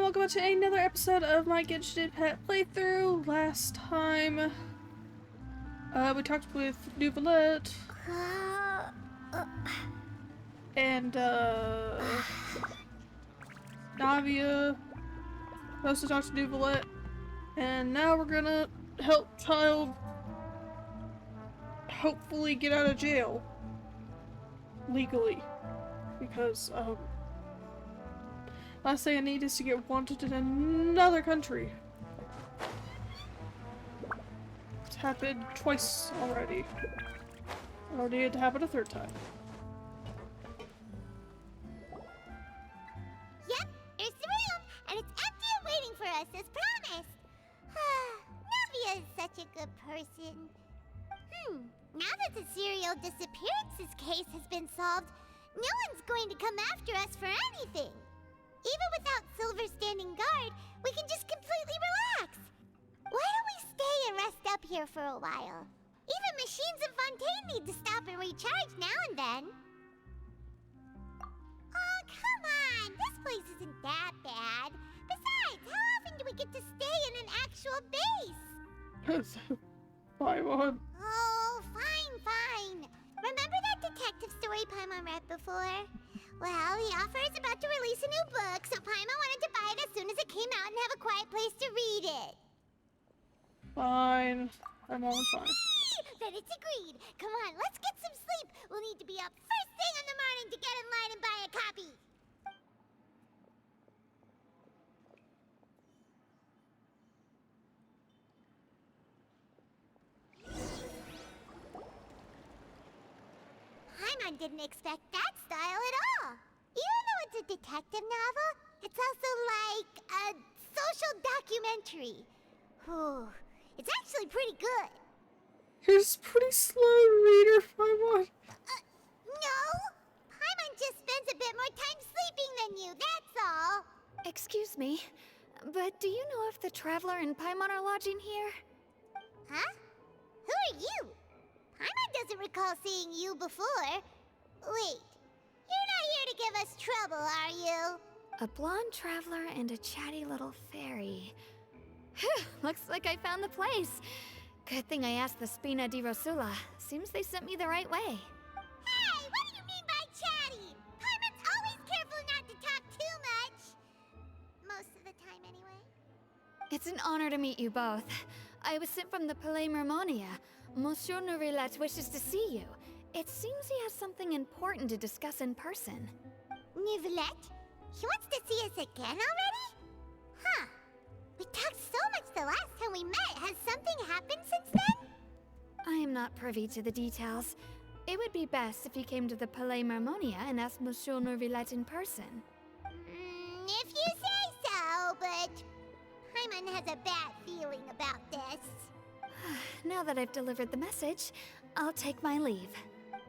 welcome back to another episode of my Genshin Pet playthrough. Last time, we talked with Knave and, Navia. We also talked to Knave, and now we're gonna help Child hopefully get out of jail. Legally. Because, last thing I need is to get wanted in another country. It's happened twice already. I don't need it to happen a third time. Yep, there's the room, and it's empty and waiting for us as promised. Navia is such a good person. Now that the serial disappearances case has been solved, no one's going to come after us for anything. Even without Silver standing guard, we can just completely relax. Why don't we stay and rest up here for a while? Even machines in Fontaine need to stop and recharge now and then. Oh, come on! This place isn't that bad. Besides, how often do we get to stay in an actual base? Paimon. Oh, fine. Remember that detective story Paimon read before? Well, the author is about to release a new book, so Paimon wanted to buy it as soon as it came out and have a quiet place to read it. Fine. I'm all fine. Then it's agreed. Come on, let's get some sleep. We'll need to be up first thing in the morning to get in line and buy a copy. Paimon didn't expect that style at all. Even though it's a detective novel, it's also like a social documentary. Whew. It's actually pretty good. You're just pretty slow reader, Paimon. No! Paimon just spends a bit more time sleeping than you, that's all. Excuse me, but do you know if the Traveler and Paimon are lodging here? Huh? Who are you? Paimon doesn't recall seeing you before. Wait, you're not here to give us trouble, are you? A blonde traveler and a chatty little fairy. Phew, looks like I found the place. Good thing I asked the Spina di Rosula. Seems they sent me the right way. Hey, what do you mean by chatty? Paimon's always careful not to talk too much. Most of the time, anyway. It's an honor to meet you both. I was sent from the Palais Mermonia. Monsieur Nourilette wishes to see you. It seems he has something important to discuss in person. Nourilette? He wants to see us again already? Huh. We talked so much the last time we met. Has something happened since then? I am not privy to the details. It would be best if you came to the Palais Mermonia and asked Monsieur Nourilette in person. If you say so, but Paimon has a bad feeling about this. Now that I've delivered the message, I'll take my leave.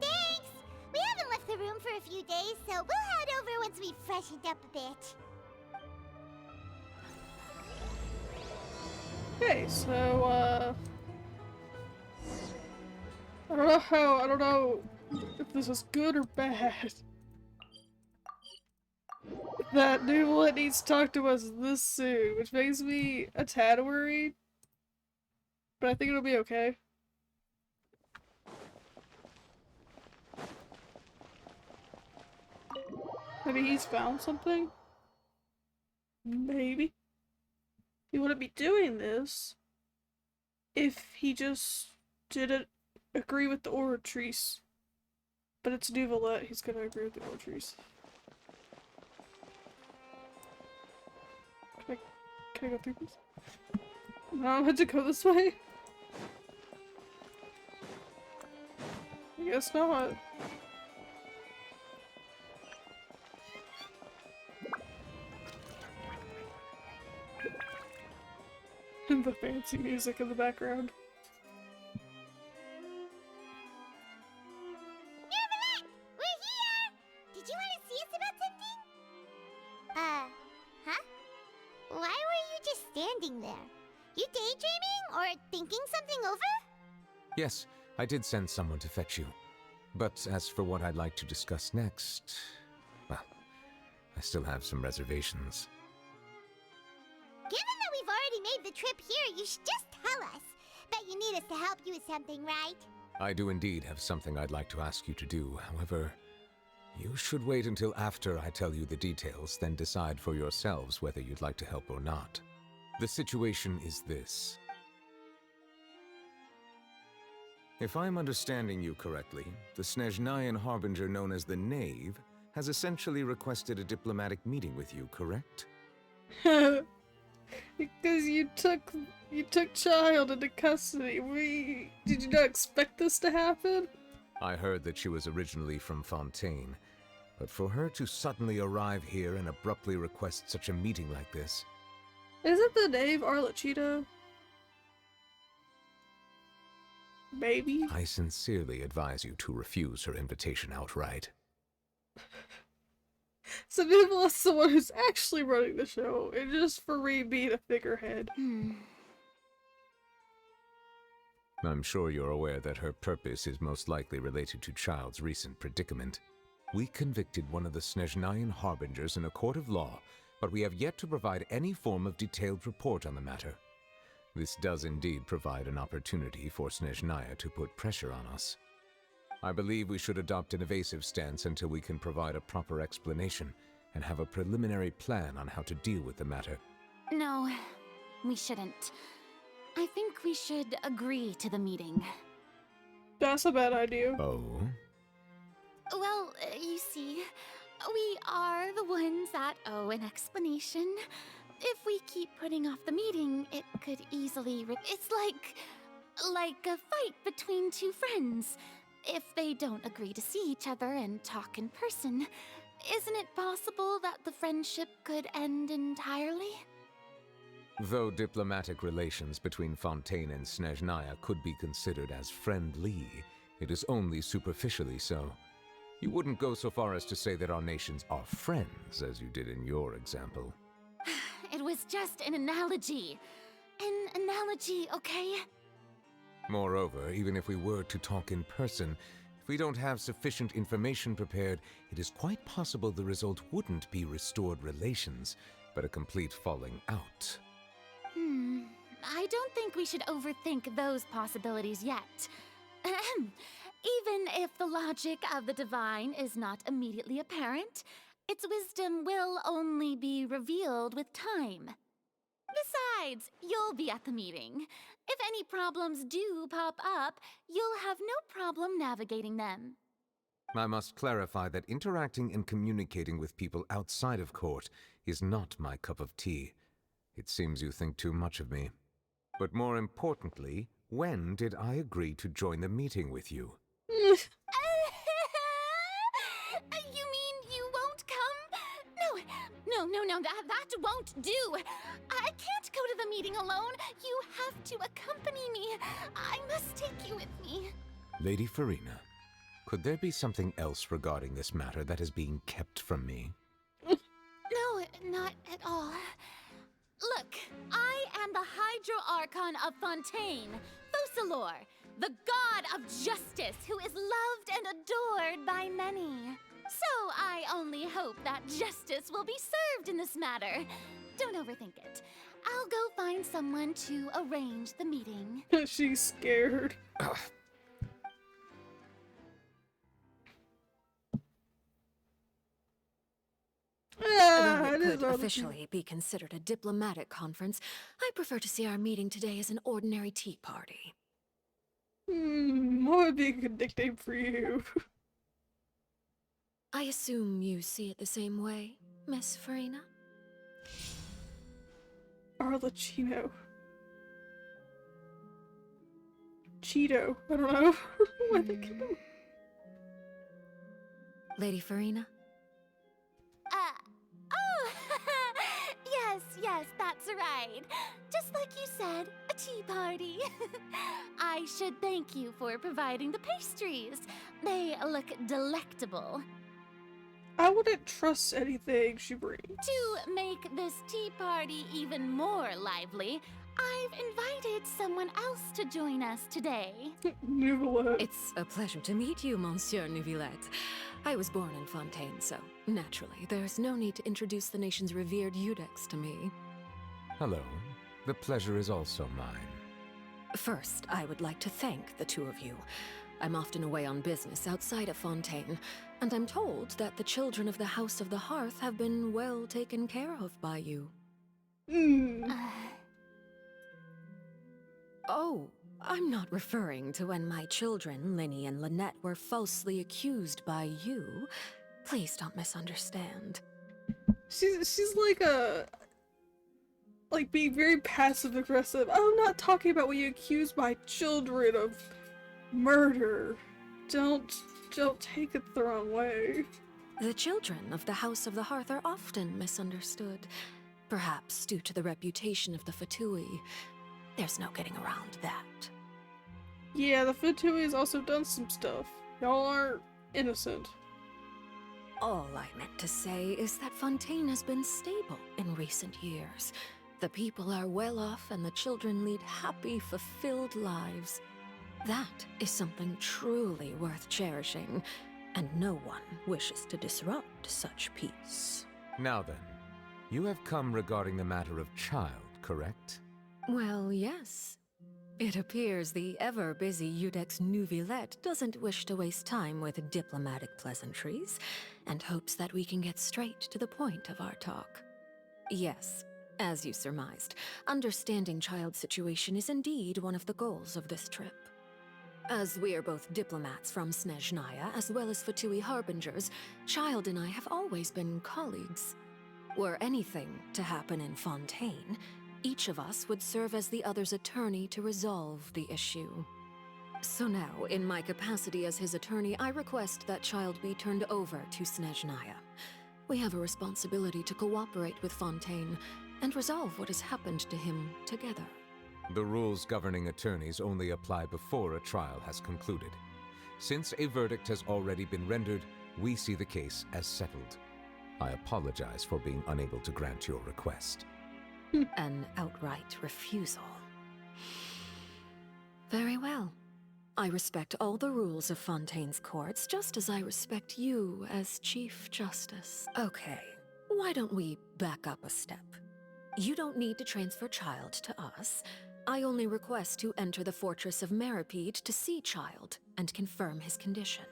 Thanks! We haven't left the room for a few days, so we'll head over once we've freshened up a bit. Okay, so, I don't know if this is good or bad. That Nouveau needs to talk to us this soon, which makes me a tad worried. But I think it'll be okay. Maybe he's found something? Maybe. He wouldn't be doing this if he just didn't agree with the Oratrice. But it's Nouveau, he's gonna agree with the Oratrice. Can I go through this? No, I had to go this way? I guess not. And the fancy music in the background. Nouveau! We're here! Did you want to see us about something? Huh? Why were you just standing there? You daydreaming or thinking something over? Yes, I did send someone to fetch you. But as for what I'd like to discuss next, well, I still have some reservations. You should just tell us. Bet you need us to help you with something, right? I do indeed have something I'd like to ask you to do. However, you should wait until after I tell you the details, then decide for yourselves whether you'd like to help or not. The situation is this. If I'm understanding you correctly, the Snezhnayan harbinger known as the Knave has essentially requested a diplomatic meeting with you, correct? Because you took child into custody. Did you not expect this to happen? I heard that she was originally from Fontaine, but for her to suddenly arrive here and abruptly request such a meeting like this... Isn't the Knave Arlecchino? Maybe? I sincerely advise you to refuse her invitation outright. So Nimble's the one who's actually running the show, and just for me being a figurehead. I'm sure you're aware that her purpose is most likely related to Child's recent predicament. We convicted one of the Snezhnayan harbingers in a court of law, but we have yet to provide any form of detailed report on the matter. This does indeed provide an opportunity for Snezhnaya to put pressure on us. I believe we should adopt an evasive stance until we can provide a proper explanation and have a preliminary plan on how to deal with the matter. No, we shouldn't. I think we should agree to the meeting. That's a bad idea. Oh? Well, you see, we are the ones that owe an explanation. If we keep putting off the meeting, it could easily it's like a fight between two friends. If they don't agree to see each other and talk in person, isn't it possible that the friendship could end entirely? Though diplomatic relations between Fontaine and Snezhnaya could be considered as friendly, it is only superficially so. You wouldn't go so far as to say that our nations are friends, as you did in your example. It was just an analogy. An analogy, okay? Moreover, even if we were to talk in person, if we don't have sufficient information prepared, it is quite possible the result wouldn't be restored relations, but a complete falling out. I don't think we should overthink those possibilities yet. Even if the logic of the divine is not immediately apparent, its wisdom will only be revealed with time. Besides, you'll be at the meeting. If any problems do pop up, you'll have no problem navigating them. I must clarify that interacting and communicating with people outside of court is not my cup of tea. It seems you think too much of me. But more importantly, when did I agree to join the meeting with you? You mean you won't come? No, that won't do. I can't go to the meeting alone. You have to accompany me. I must take you with me. Lady Farina, could there be something else regarding this matter that is being kept from me? No, not at all. Look, I am the Hydro-Archon of Fontaine, Focalor, the god of justice who is loved and adored by many. So I only hope that justice will be served in this matter. Don't overthink it. I'll go find someone to arrange the meeting. She's scared. Though it could officially be considered a diplomatic conference, I prefer to see our meeting today as an ordinary tea party. What would be a good nickname for you? I assume you see it the same way, Miss Farina? Arlecchino. Cheeto. I don't know. What the hell? Lady Farina? Yes, that's right. Just like you said, a tea party. I should thank you for providing the pastries. They look delectable. I wouldn't trust anything she brings. To make this tea party even more lively, I've invited someone else to join us today. Nouvellette. It's a pleasure to meet you, Monsieur Nouvellette. I was born in Fontaine, so naturally, there's no need to introduce the nation's revered Eudex to me. Hello. The pleasure is also mine. First, I would like to thank the two of you. I'm often away on business outside of Fontaine, and I'm told that the children of the House of the Hearth have been well taken care of by you. Oh, I'm not referring to when my children, Linny and Lynette, were falsely accused by you. Please don't misunderstand. She's like being very passive aggressive. I'm not talking about when you accuse my children of murder. Don't take it the wrong way. The children of the House of the Hearth are often misunderstood, perhaps due to the reputation of the Fatui. There's no getting around that. Yeah, the Fatui's also done some stuff. Y'all aren't innocent. All I meant to say is that Fontaine has been stable in recent years. The people are well off and the children lead happy, fulfilled lives. That is something truly worth cherishing, and no one wishes to disrupt such peace. Now then, you have come regarding the matter of child, correct? Well, yes. It appears the ever-busy Iudex Neuvillette doesn't wish to waste time with diplomatic pleasantries, and hopes that we can get straight to the point of our talk. Yes, as you surmised, understanding child's situation is indeed one of the goals of this trip. As we are both diplomats from Snezhnaya, as well as Fatui Harbingers, Child and I have always been colleagues. Were anything to happen in Fontaine, each of us would serve as the other's attorney to resolve the issue. So now, in my capacity as his attorney, I request that Child be turned over to Snezhnaya. We have a responsibility to cooperate with Fontaine and resolve what has happened to him together. The rules governing attorneys only apply before a trial has concluded. Since a verdict has already been rendered, we see the case as settled. I apologize for being unable to grant your request. An outright refusal. Very well. I respect all the rules of Fontaine's courts, just as I respect you as Chief Justice. Okay, why don't we back up a step? You don't need to transfer Child to us. I only request to enter the Fortress of Meripede to see Child and confirm his condition.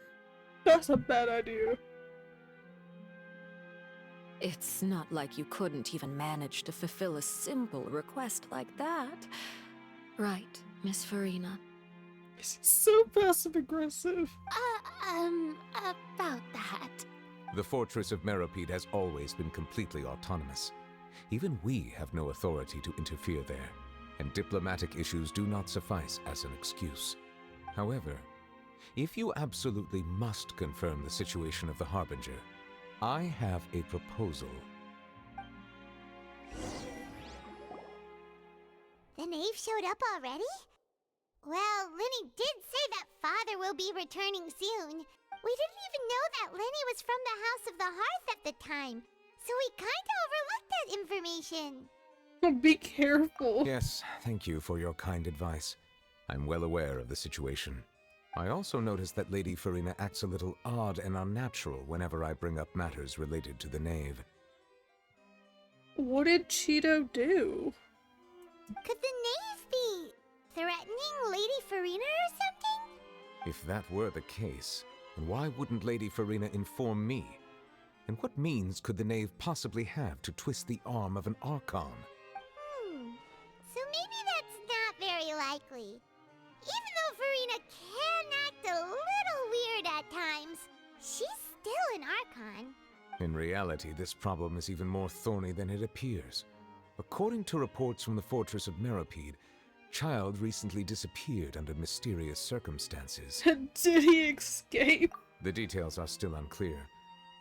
That's a bad idea. It's not like you couldn't even manage to fulfill a simple request like that. Right, Miss Farina? She's so passive-aggressive. About that. The Fortress of Meripede has always been completely autonomous. Even we have no authority to interfere there, and diplomatic issues do not suffice as an excuse. However, if you absolutely must confirm the situation of the Harbinger, I have a proposal. The Knave showed up already? Well, Linny did say that Father will be returning soon. We didn't even know that Linny was from the House of the Hearth at the time, so we kinda overlooked that information. Be careful. Yes, thank you for your kind advice. I'm well aware of the situation. I also noticed that Lady Farina acts a little odd and unnatural whenever I bring up matters related to the Knave. What did Cheeto do? Could the Knave be threatening Lady Farina or something? If that were the case, then why wouldn't Lady Farina inform me? And what means could the Knave possibly have to twist the arm of an Archon? So maybe that's not very likely. Even though Farina can act a little weird at times, she's still an Archon. In reality, this problem is even more thorny than it appears. According to reports from the Fortress of Meripede, Child recently disappeared under mysterious circumstances. Did he escape? The details are still unclear.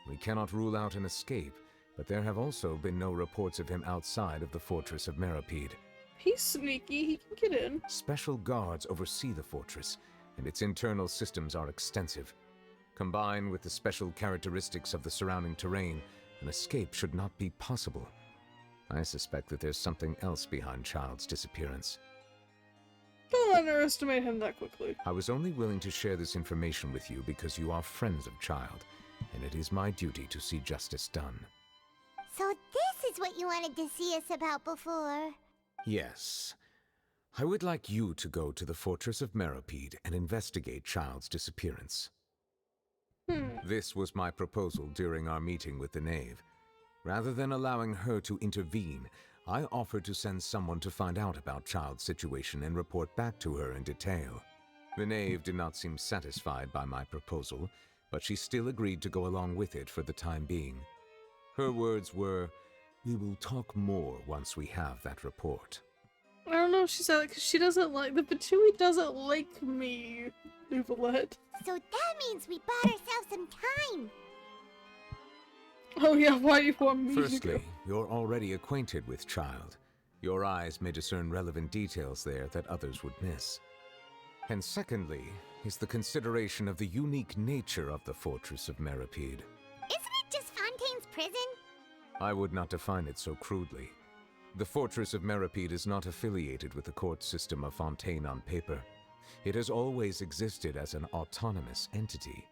We cannot rule out an escape, but there have also been no reports of him outside of the Fortress of Meripede. He's sneaky, he can get in. Special guards oversee the fortress, and its internal systems are extensive. Combined with the special characteristics of the surrounding terrain, an escape should not be possible. I suspect that there's something else behind Child's disappearance. Don't underestimate him that quickly. I was only willing to share this information with you because you are friends of Child, and it is my duty to see justice done. So this is what you wanted to see us about before. Yes. I would like you to go to the Fortress of Meropide and investigate Child's disappearance. This was my proposal during our meeting with the Knave. Rather than allowing her to intervene, I offered to send someone to find out about Child's situation and report back to her in detail. The Knave did not seem satisfied by my proposal, but she still agreed to go along with it for the time being. Her words were, "We will talk more once we have that report." I don't know if she said it because she doesn't like the Patui doesn't like me, Nouvelette. So that means we bought ourselves some time. Oh yeah, why do you want me to Firstly, go? you're already acquainted with Child. Your eyes may discern relevant details there that others would miss. And secondly, is the consideration of the unique nature of the Fortress of Meropide. Isn't it just Fontaine's prison? I would not define it so crudely. The Fortress of Meropide is not affiliated with the court system of Fontaine on paper. It has always existed as an autonomous entity.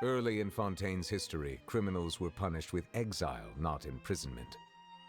Early in Fontaine's history, criminals were punished with exile, not imprisonment.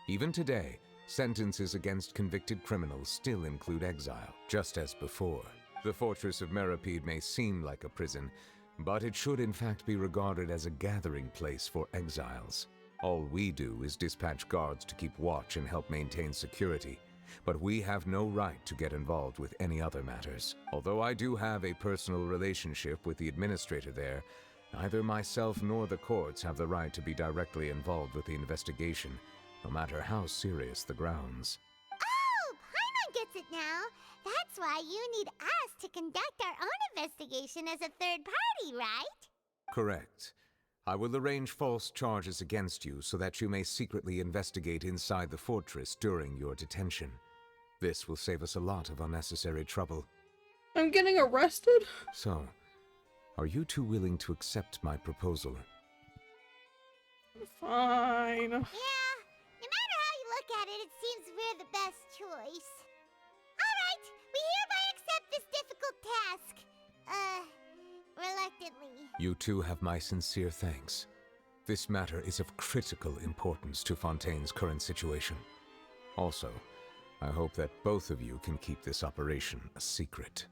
Even today, sentences against convicted criminals still include exile, just as before. The Fortress of Meropide may seem like a prison, but it should in fact be regarded as a gathering place for exiles. All we do is dispatch guards to keep watch and help maintain security, but we have no right to get involved with any other matters. Although I do have a personal relationship with the administrator there, neither myself nor the courts have the right to be directly involved with the investigation, no matter how serious the grounds. Oh, Paimon gets it now. That's why you need us to conduct our own investigation as a third party, right? Correct. I will arrange false charges against you so that you may secretly investigate inside the fortress during your detention. This will save us a lot of unnecessary trouble. I'm getting arrested? So, are you two willing to accept my proposal? Fine. Yeah, no matter how you look at it, it seems we're the best choice. Alright, we hereby accept this difficult task. Reluctantly. You two have my sincere thanks. This matter is of critical importance to Fontaine's current situation. Also, I hope that both of you can keep this operation a secret.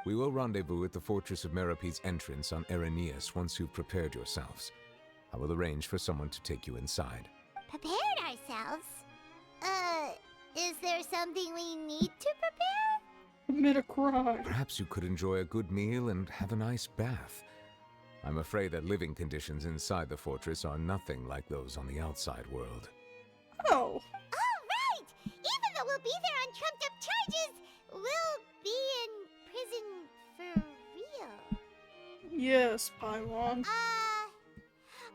We will rendezvous at the Fortress of Meropide's entrance on Erinius once you've prepared yourselves. I will arrange for someone to take you inside. Prepared ourselves? Is there something we need to prepare? Commit a crime. Perhaps you could enjoy a good meal and have a nice bath. I'm afraid that living conditions inside the fortress are nothing like those on the outside world. Oh. Oh, right! Even though we'll be there on trumped up charges, we'll be in prison for real. Yes, Paimon. On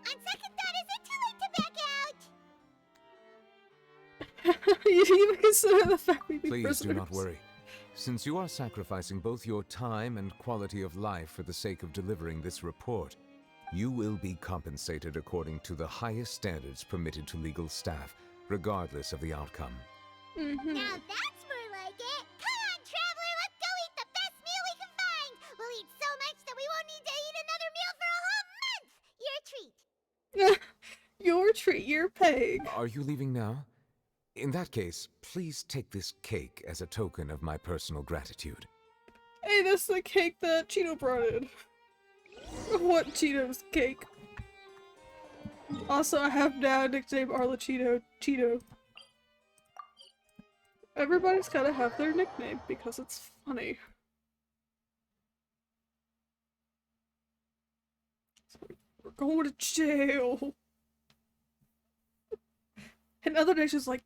second thought, is it too late to back out? You didn't even consider the fact we'd be Please prisoners. do not worry. Since you are sacrificing both your time and quality of life for the sake of delivering this report, you will be compensated according to the highest standards permitted to legal staff, regardless of the outcome. Now that's more like it. Come on, traveler, let's go eat the best meal we can find. We'll eat so much that we won't need to eat another meal for a whole month. Your treat. Your treat, you're paying. Are you leaving now? In that case, please take this cake as a token of my personal gratitude. Hey, that's the cake that Cheeto brought in. What Cheeto's cake? Also, I have now nicknamed Arla Cheeto Cheeto. Everybody's gotta have their nickname because it's funny. We're going to jail. And other nations like,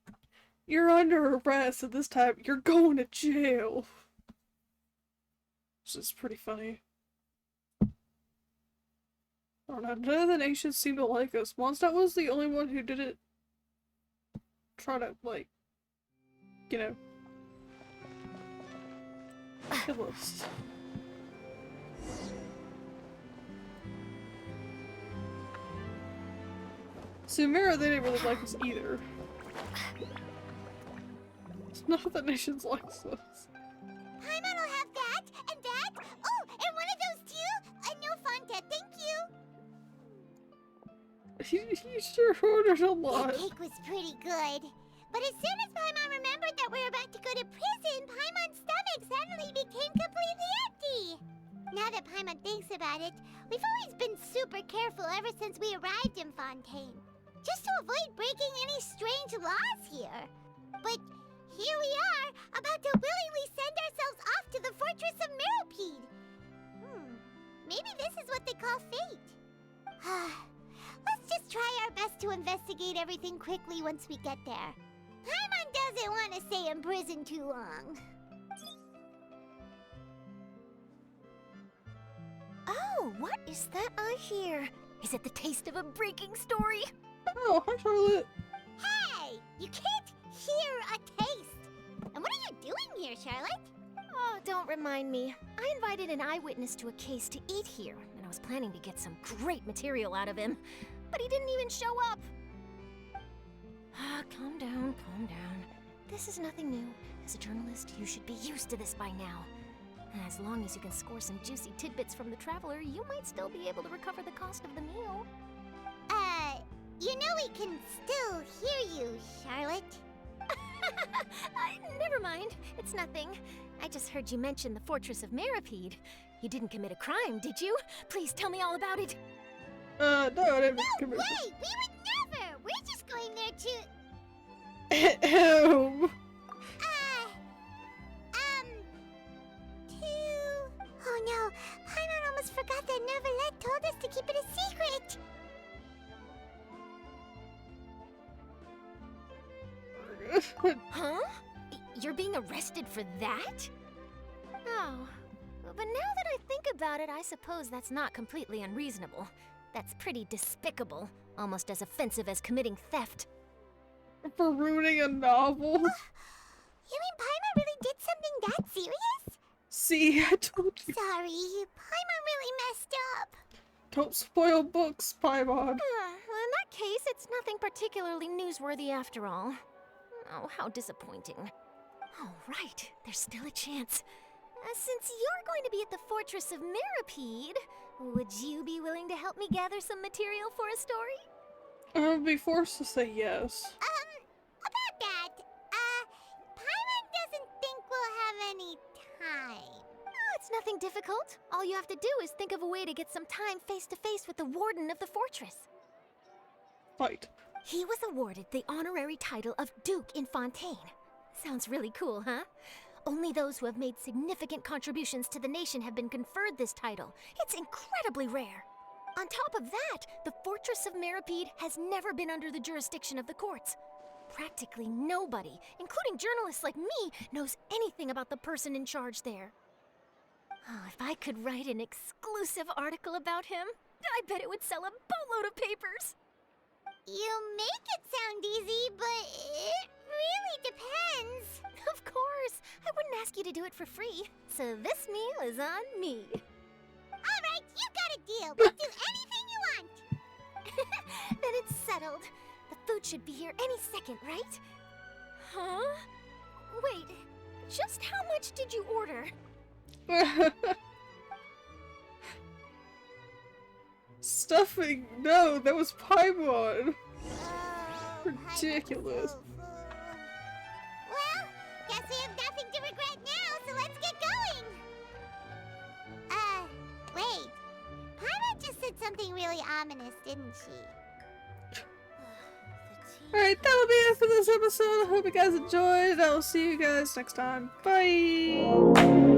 you're under arrest, and this time you're going to jail. Which is pretty funny. I don't know, none of the nations seem to like us. Mondstadt was the only one who didn't try to, like, you know, kill us. Sumeru, they didn't really like us either. None of the nations likes us. Paimon will have that, and that. Oh, and one of those too. No Fonta, thank you. You sure ordered a lot. That cake was pretty good. But as soon as Paimon remembered that we were about to go to prison, Paimon's stomach suddenly became completely empty. Now that Paimon thinks about it, we've always been super careful ever since we arrived in Fontaine, just to avoid breaking any strange laws here. But here we are, about to willingly send ourselves off to the Fortress of Meropide. Maybe this is what they call fate. Let's just try our best to investigate everything quickly once we get there. Paimon doesn't want to stay in prison too long. Oh, what is that I hear? Is it the taste of a breaking story? Oh, hi, Charlotte. Hey! You can't hear a taste! And what are you doing here, Charlotte? Oh, don't remind me. I invited an eyewitness to a case to eat here, and I was planning to get some great material out of him. But he didn't even show up. Calm down, calm down. This is nothing new. As a journalist, you should be used to this by now. As long as you can score some juicy tidbits from the traveler, you might still be able to recover the cost of the meal. You know we can still hear you, Charlotte. Never mind. It's nothing. I just heard you mention the Fortress of Meropide. You didn't commit a crime, did you? Please tell me all about it. No, I didn't No commit. way! We would never! We're just going there to... Ew. Oh no, Paimon almost forgot that Neuvillette told us to keep it a secret! Huh? You're being arrested for that? Oh. But now that I think about it, I suppose that's not completely unreasonable. That's pretty despicable. Almost as offensive as committing theft. For ruining a novel. You mean Paimon really did something that serious? See, I told you. Sorry, Paimon really messed up. Don't spoil books, Paimon. Well, in that case, it's nothing particularly newsworthy after all. Oh, how disappointing. Oh, right. There's still a chance. Since you're going to be at the Fortress of Meropide, would you be willing to help me gather some material for a story? I would be forced to say yes. About that, Paimon doesn't think we'll have any time. Oh, it's nothing difficult. All you have to do is think of a way to get some time face-to-face with the warden of the fortress. Fight. He was awarded the honorary title of Duke in Fontaine. Sounds really cool, huh? Only those who have made significant contributions to the nation have been conferred this title. It's incredibly rare. On top of that, the Fortress of Meropide has never been under the jurisdiction of the courts. Practically nobody, including journalists like me, knows anything about the person in charge there. Oh, if I could write an exclusive article about him, I bet it would sell a boatload of papers. You make it sound easy, but it really depends. Of course, I wouldn't ask you to do it for free, so this meal is on me. All right, you got a deal. We'll do anything you want. Then it's settled. The food should be here any second, right? Huh? Wait, just how much did you order? Stuffing. No, that was Paimon. Oh, Ridiculous. Well, guess we have nothing to regret now, so let's get going. Wait. Paimon just said something really ominous, didn't she? Alright, that'll be it for this episode. I hope you guys enjoyed. I will see you guys next time. Bye!